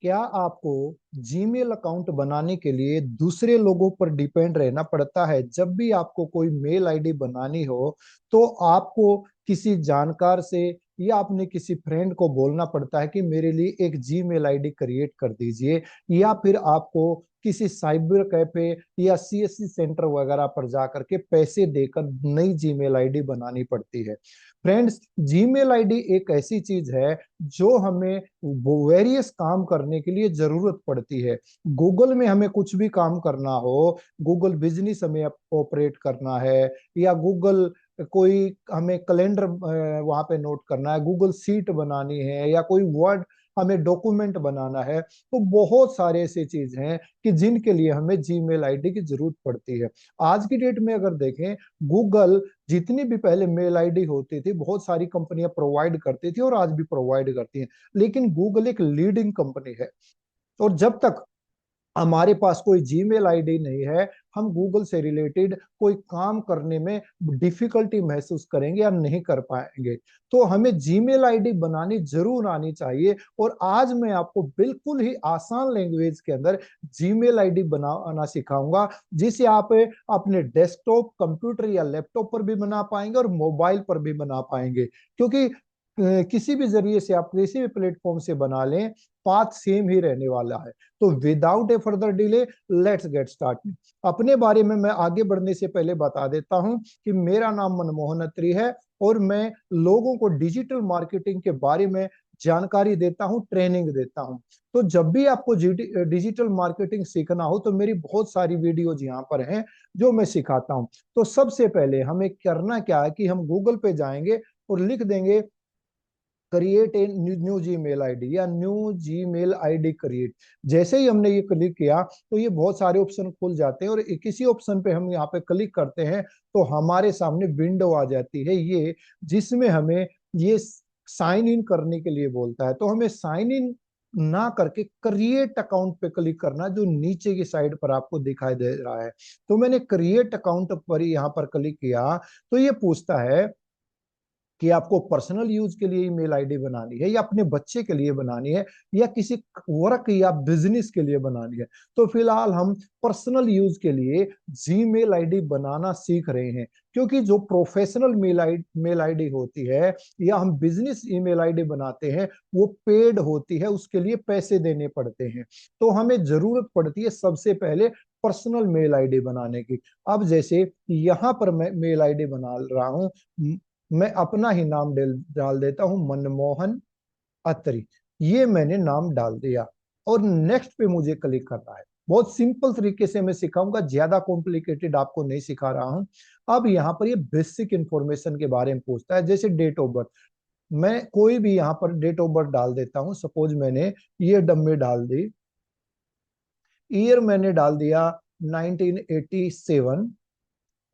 क्या आपको Gmail account बनाने के लिए दूसरे लोगों पर डिपेंड रहना पड़ता है? जब भी आपको कोई मेल आईडी बनानी हो तो आपको किसी जानकार से या अपने किसी फ्रेंड को बोलना पड़ता है कि मेरे लिए एक जीमेल आईडी क्रिएट कर दीजिए, या फिर आपको किसी साइबर कैफे या सीएससी सेंटर वगैरह पर जाकर के पैसे देकर नई जीमेल आईडी बनानी पड़ती है। फ्रेंड्स, जीमेल आईडी एक ऐसी चीज है जो हमें वेरियस काम करने के लिए जरूरत पड़ती है। गूगल में हमें कुछ भी काम करना हो, गूगल बिजनेस हमें ऑपरेट करना है, या गूगल कोई हमें कैलेंडर वहां पे नोट करना है, गूगल सीट बनानी है, या कोई वर्ड हमें डॉक्यूमेंट बनाना है, तो बहुत सारे ऐसे चीज हैं कि जिनके लिए हमें जीमेल आईडी की जरूरत पड़ती है। आज की डेट में अगर देखें, गूगल जितनी भी पहले मेल आईडी होती थी बहुत सारी कंपनियां प्रोवाइड करती थी और आज भी प्रोवाइड करती हैं, लेकिन गूगल एक लीडिंग कंपनी है। और जब तक हमारे पास कोई जीमेल आईडी नहीं है, हम गूगल से रिलेटेड कोई काम करने में डिफिकल्टी महसूस करेंगे या नहीं कर पाएंगे। तो हमें जीमेल आईडी बनानी जरूर आनी चाहिए, और आज मैं आपको बिल्कुल ही आसान लैंग्वेज के अंदर जीमेल आईडी बनाना सिखाऊंगा, जिसे आप अपने डेस्कटॉप कंप्यूटर या लैपटॉप पर भी बना पाएंगे और मोबाइल पर भी बना पाएंगे। क्योंकि किसी भी जरिए से आप किसी भी प्लेटफॉर्म से बना लें, पाथ सेम ही रहने वाला है। तो without A further delay, let's get start. अपने बारे में मैं आगे बढ़ने से पहले बता देता हूं कि मेरा नाम मनमोहन अत्री है, और मैं लोगों को डिजिटल मार्केटिंग के बारे में जानकारी देता हूं, ट्रेनिंग देता हूं। तो जब भी आपको डिजिटल मार्केटिंग सीखना हो तो मेरी बहुत सारी वीडियोज यहाँ पर हैं जो मैं सिखाता हूं। तो सबसे पहले हमें करना क्या है कि हम गूगल पे जाएंगे और लिख देंगे create a new Gmail ID या न्यू जीमेल आईडी क्रिएट। जैसे ही हमने ये क्लिक किया तो ये बहुत सारे ऑप्शन खुल जाते हैं, और किसी ऑप्शन पे हम यहाँ पे क्लिक करते हैं तो हमारे सामने विंडो आ जाती है ये, जिसमें हमें ये साइन इन करने के लिए बोलता है। तो हमें साइन इन ना करके क्रिएट अकाउंट पे क्लिक करना, जो नीचे की साइड पर आपको दिखाई दे रहा है। तो मैंने क्रिएट अकाउंट पर यहाँ पर क्लिक किया तो ये पूछता है कि आपको पर्सनल यूज के लिए ईमेल आईडी बनानी है, या अपने बच्चे के लिए बनानी है, या किसी वर्क या बिजनेस के लिए बनानी है। तो फिलहाल हम पर्सनल यूज के लिए जीमेल आईडी बनाना सीख रहे हैं, क्योंकि जो प्रोफेशनल मेल आईडी होती है या हम बिजनेस ईमेल आईडी बनाते हैं वो पेड होती है, उसके लिए पैसे देने पड़ते हैं। तो हमें जरूरत पड़ती है सबसे पहले पर्सनल मेल आईडी बनाने की। अब जैसे यहाँ पर मैं मेल आईडी बना रहा हूँ, मैं अपना ही नाम डाल देता हूं, मनमोहन अत्री। ये मैंने नाम डाल दिया, और नेक्स्ट पे मुझे क्लिक करना है। बहुत सिंपल तरीके से मैं सिखाऊंगा, ज्यादा कॉम्प्लिकेटेड आपको नहीं सिखा रहा हूं। अब यहाँ पर ये बेसिक इंफॉर्मेशन के बारे में पूछता है, जैसे डेट ऑफ बर्थ। मैं कोई भी यहाँ पर डेट ऑफ बर्थ डाल देता हूँ, सपोज मैंने ये डम्बे डाल दी, ईयर मैंने डाल दिया 1987,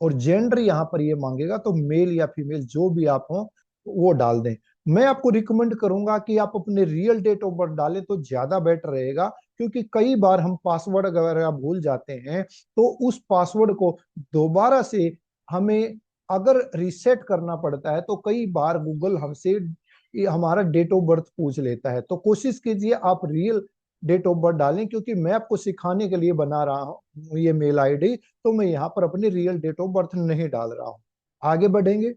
और जेंडर यहाँ पर ये मांगेगा तो मेल या फीमेल जो भी आप हो वो डाल दें। मैं आपको रिकमेंड करूंगा कि आप अपने रियल डेट ऑफ बर्थ डालें तो ज्यादा बेटर रहेगा, क्योंकि कई बार हम पासवर्ड वगैरह भूल जाते हैं, तो उस पासवर्ड को दोबारा से हमें अगर रीसेट करना पड़ता है तो कई बार गूगल हमसे हमारा डेट ऑफ बर्थ पूछ लेता है। तो कोशिश कीजिए आप रियल डेट ऑफ बर्थ डालें, क्योंकि मैं आपको सिखाने के लिए बना रहा हूँ ये मेल आईडी, तो मैं यहाँ पर अपनी रियल डेट ऑफ बर्थ नहीं डाल रहा हूँ। आगे बढ़ेंगे।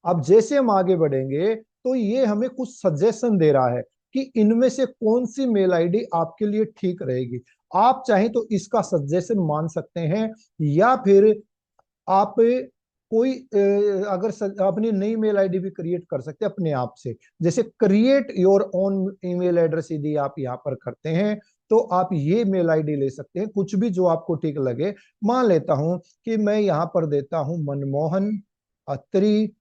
अब जैसे हम आगे बढ़ेंगे तो ये हमें कुछ सजेशन दे रहा है कि इनमें से कौन सी मेल आईडी आपके लिए ठीक रहेगी। आप चाहें तो इसका सजेशन मान सकते हैं, या फिर आप कोई अगर अपनी नई मेल आईडी भी क्रिएट कर सकते हैं अपने आप से। जैसे create your own email address यदि आप यहाँ पर करते हैं तो आप ये मेल आईडी ले सकते हैं, कुछ भी जो आपको ठीक लगे। मान लेता हूं कि मैं यहाँ पर देता हूं मनमोहन अत्री,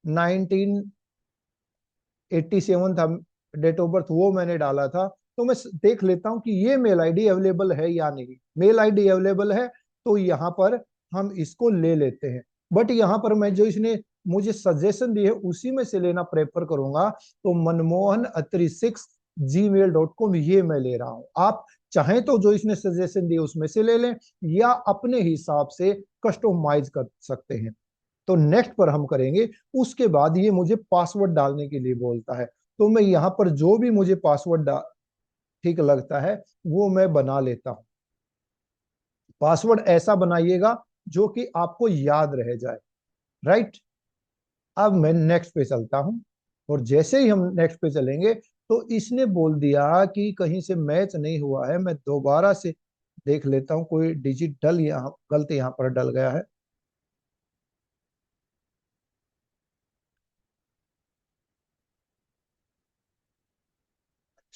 1987 था डेट ऑफ बर्थ, वो मैंने डाला था। तो मैं देख लेता हूं कि ये मेल आईडी अवेलेबल है या नहीं। मेल आईडी अवेलेबल है तो यहाँ पर हम इसको ले लेते हैं। बट यहाँ पर मैं जो इसने मुझे सजेशन दी है उसी में से लेना प्रेफर करूंगा। तो मनमोहन अत्री 6 gmail.com ये मैं ले रहा हूं। आप चाहें तो जो इसने सजेशन दिए उसमें से ले लें, या अपने हिसाब से कस्टमाइज कर सकते हैं। तो नेक्स्ट पर हम करेंगे। उसके बाद ये मुझे पासवर्ड डालने के लिए बोलता है, तो मैं यहाँ पर जो भी मुझे पासवर्ड ठीक लगता है वो मैं बना लेता हूँ। पासवर्ड ऐसा बनाइएगा जो कि आपको याद रह जाए, राइट। अब मैं नेक्स्ट पे चलता हूं, और जैसे ही हम नेक्स्ट पे चलेंगे तो इसने बोल दिया कि कहीं से मैच नहीं हुआ है। मैं दोबारा से देख लेता हूं, कोई डिजिट डल यहाँ गलत यहाँ पर डल गया है।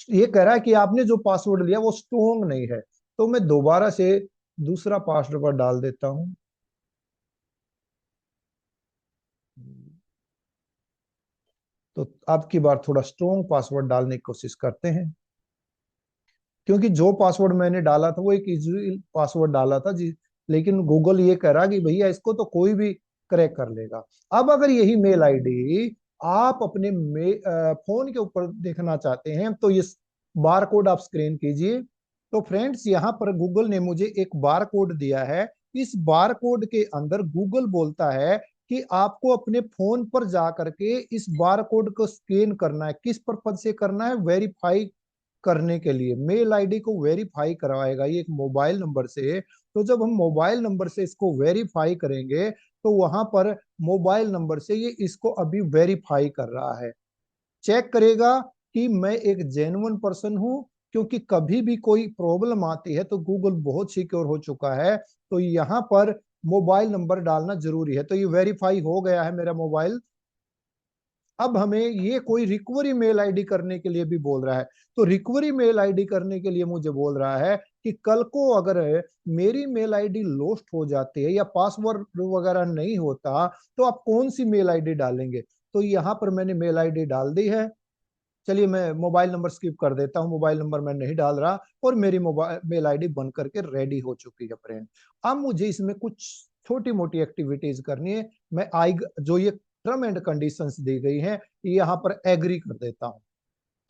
ये कह रहा है कि आपने जो पासवर्ड लिया वो स्ट्रोंग नहीं है, तो मैं दोबारा से दूसरा पासवर्ड डाल देता हूं। तो अब की बार थोड़ा स्ट्रोंग पासवर्ड डालने की कोशिश करते हैं, क्योंकि जो पासवर्ड मैंने डाला था वो एक इजी पासवर्ड डाला था जी। लेकिन गूगल ये कह रहा कि भैया इसको तो कोई भी क्रैक कर लेगा। अब अगर यही मेल आईडी आप अपने फोन के ऊपर देखना चाहते हैं तो ये बार कोड आप स्क्रीन कीजिए। तो फ्रेंड्स, यहाँ पर गूगल ने मुझे एक बार कोड दिया है। इस बार कोड के अंदर गूगल बोलता है कि आपको अपने फोन पर जा करके इस बार कोड को स्कैन करना है। किस पर्पज से करना है? वेरीफाई करने के लिए। मेल आईडी को वेरीफाई करवाएगा ये एक मोबाइल नंबर से। तो जब हम मोबाइल नंबर से इसको वेरीफाई करेंगे तो वहां पर मोबाइल नंबर से ये इसको अभी वेरीफाई कर रहा है, चेक करेगा कि मैं एक जेन्युइन पर्सन हूं। क्योंकि कभी भी कोई प्रॉब्लम आती है तो गूगल बहुत सिक्योर हो चुका है, तो यहाँ पर मोबाइल नंबर डालना जरूरी है। तो ये वेरीफाई हो गया है मेरा मोबाइल। अब हमें ये कोई रिकवरी मेल आईडी करने के लिए भी बोल रहा है। तो रिकवरी मेल आईडी करने के लिए मुझे बोल रहा है कि कल को अगर मेरी मेल आईडी लॉस्ट हो जाती है या पासवर्ड वगैरह नहीं होता तो आप कौन सी मेल आईडी डालेंगे। तो यहाँ पर मैंने मेल आईडी डाल दी है। चलिए मैं मोबाइल नंबर स्किप कर देता हूँ, मोबाइल नंबर मैं नहीं डाल रहा, और मेरी मोबाइल मेल आईडी बन करके रेडी हो चुकी है फ्रेंड। अब मुझे इसमें कुछ छोटी मोटी एक्टिविटीज करनी है। मैं आई जो ये टर्म एंड कंडीशंस दी गई हैं यहाँ पर एग्री कर देता हूँ।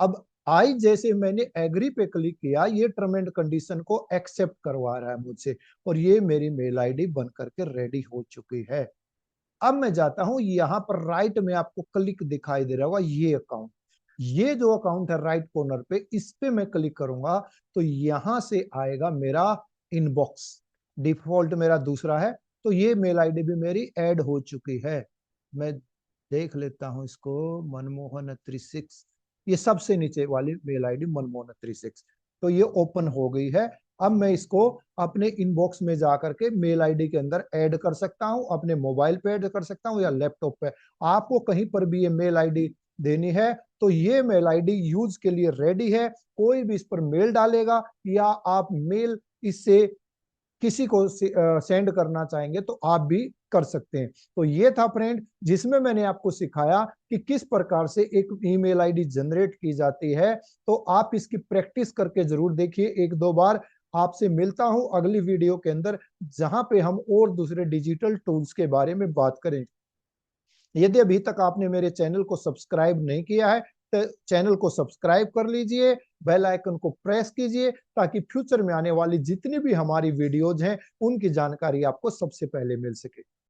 अब आई जैसे मैंने एग्री पे क्लिक किया, ये टर्म एंड कंडीशन को एक्सेप्ट करवा रहा है मुझसे, और ये मेरी मेल आईडी बन करके रेडी हो चुकी है। अब मैं जाता हूं, यहाँ पर राइट में आपको क्लिक दिखाई दे रहा होगा, ये अकाउंट, ये जो अकाउंट है राइट कॉर्नर पे, इस पे मैं क्लिक करूंगा तो यहां से आएगा मेरा इनबॉक्स। डिफॉल्ट मेरा दूसरा है, तो ये मेल आईडी भी मेरी ऐड हो चुकी है। मैं देख लेता हूं इसको, मनमोहन36, ये सबसे नीचे वाली मेल आईडी मनमोहन36, तो ये ओपन हो गई है। अब मैं इसको अपने इनबॉक्स में जाकर के मेल आईडी के अंदर ऐड कर सकता हूं, अपने मोबाइल पे ऐड कर सकता हूं या लैपटॉप पे। आपको कहीं पर भी ये मेल आईडी देनी है तो ये मेल आईडी यूज के लिए रेडी है। कोई भी इस पर मेल डालेगा या आप मेल इससे किसी को सेंड करना चाहेंगे तो आप भी कर सकते हैं। तो ये था फ्रेंड जिसमें मैंने आपको सिखाया कि किस प्रकार से एक ईमेल आईडी जनरेट की जाती है। तो आप इसकी प्रैक्टिस करके जरूर देखिए एक दो बार। आपसे मिलता हूं अगली वीडियो के अंदर, जहां पे हम और दूसरे डिजिटल टूल्स के बारे में बात करें। यदि अभी तक आपने मेरे चैनल को सब्सक्राइब नहीं किया है तो चैनल को सब्सक्राइब कर लीजिए, बेल आइकन को प्रेस कीजिए, ताकि फ्यूचर में आने वाली जितनी भी हमारी वीडियोज हैं उनकी जानकारी आपको सबसे पहले मिल सके।